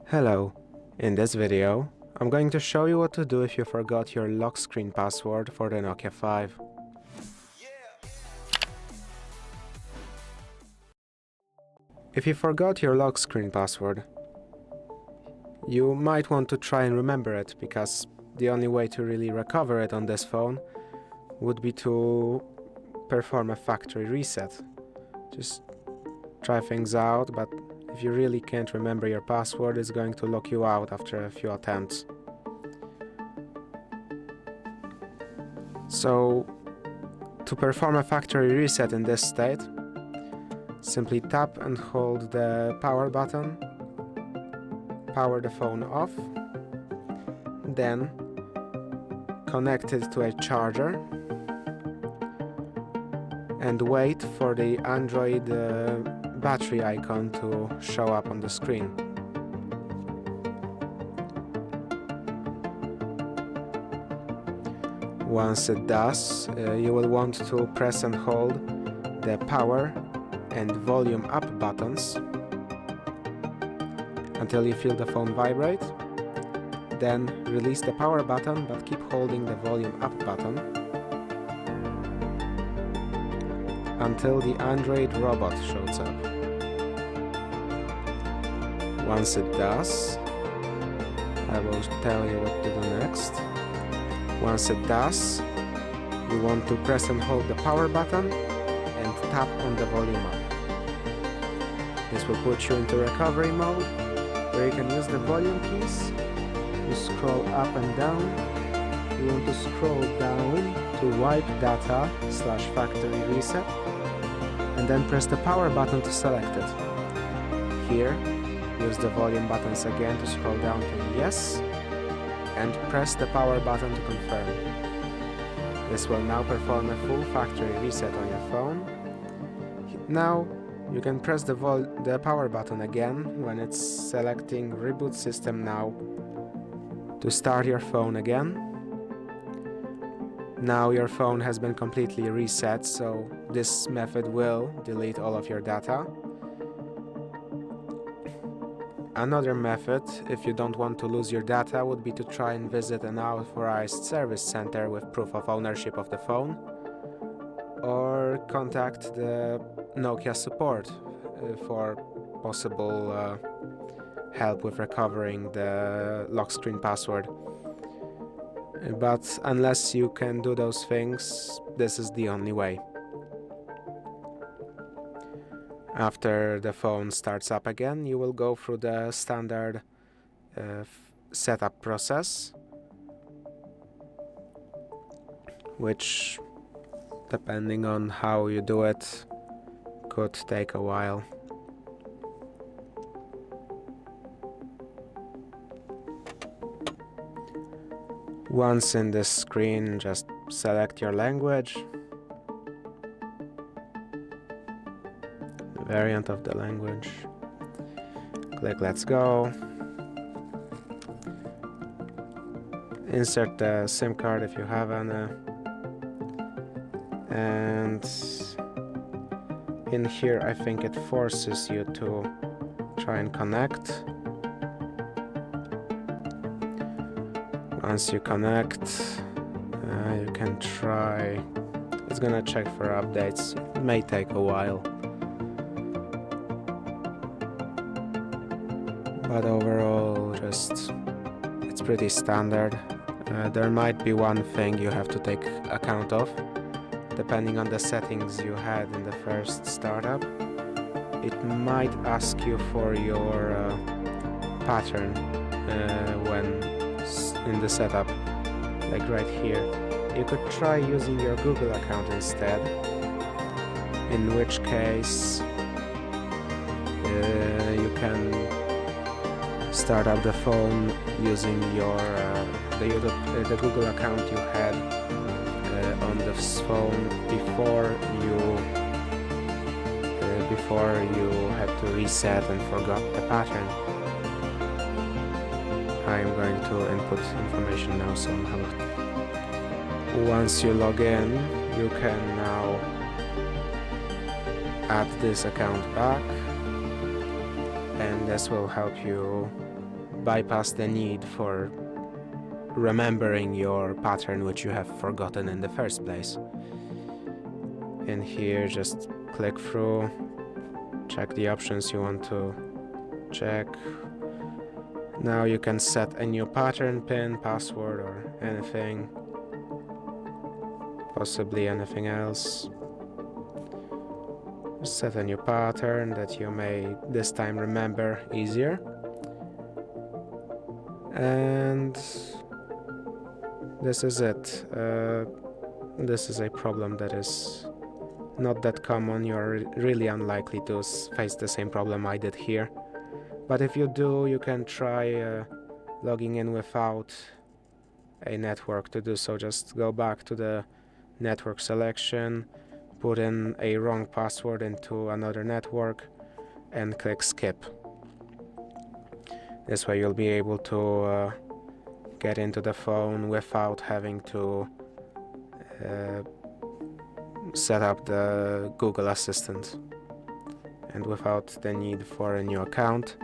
Hello. In this video, I'm going to show you what to do if you forgot your lock screen password for the Nokia 5. If you forgot your lock screen password, you might want to try and remember it, because the only way to really recover it on this phone would be to perform a factory reset. Just try things out, but if you really can't remember your password, it's going to lock you out after a few attempts. So, to perform a factory reset in this state, simply tap and hold the power button, power the phone off, then connect it to a charger and wait for the Android battery icon to show up on the screen. Once it does, you will want to press and hold the power and volume up buttons until you feel the phone vibrate. Then release the power button, but keep holding the volume up button until the Android robot shows up. Once it does, I will tell you what to do next. Once it does, you want to press and hold the power button and tap on the volume up. This will put you into recovery mode, where you can use the volume keys to scroll up and down. You want to scroll down to wipe data / factory reset, and then press the power button to select it. Here, use the volume buttons again to scroll down to yes, and press the power button to confirm. This will now perform a full factory reset on your phone. Now, you can press the power button again when it's selecting Reboot System Now to start your phone again. Now your phone has been completely reset, so this method will delete all of your data. Another method, if you don't want to lose your data, would be to try and visit an authorized service center with proof of ownership of the phone, or contact the Nokia support for possible help with recovering the lock screen password. But unless you can do those things, this is the only way. After the phone starts up again, you will go through the standard setup process, which, depending on how you do it, could take a while. Once in this screen, just select your language, variant of the language, click Let's Go, insert the SIM card if you have any, and in here I think it forces you to try and connect. Once you connect, you can try, it's gonna check for updates, it may take a while. But overall, it's pretty standard. There might be one thing you have to take account of. Depending on the settings you had in the first startup, it might ask you for your pattern when in the setup, like right here. You could try using your Google account instead, in which case you can start up the phone using your the Google account you had on this phone before you had to reset and forgot the pattern. I am going to input information now somehow. Once you log in, you can now add this account back, and this will help you bypass the need for remembering your pattern which you have forgotten in the first place. In here, just click through, check the options you want to check. Now you can set a new pattern, pin, password, or anything, possibly anything else. Set a new pattern that you may this time remember easier. And this is it. This is a problem that is not that common. You're really unlikely to face the same problem I did here. But if you do, you can try logging in without a network. To do so, just go back to the network selection, put in a wrong password into another network, and click skip. This way you'll be able to get into the phone without having to set up the Google Assistant and without the need for a new account.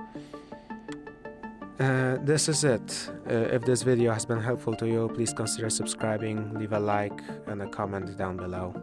This is it. If this video has been helpful to you, please consider subscribing, leave a like and a comment down below.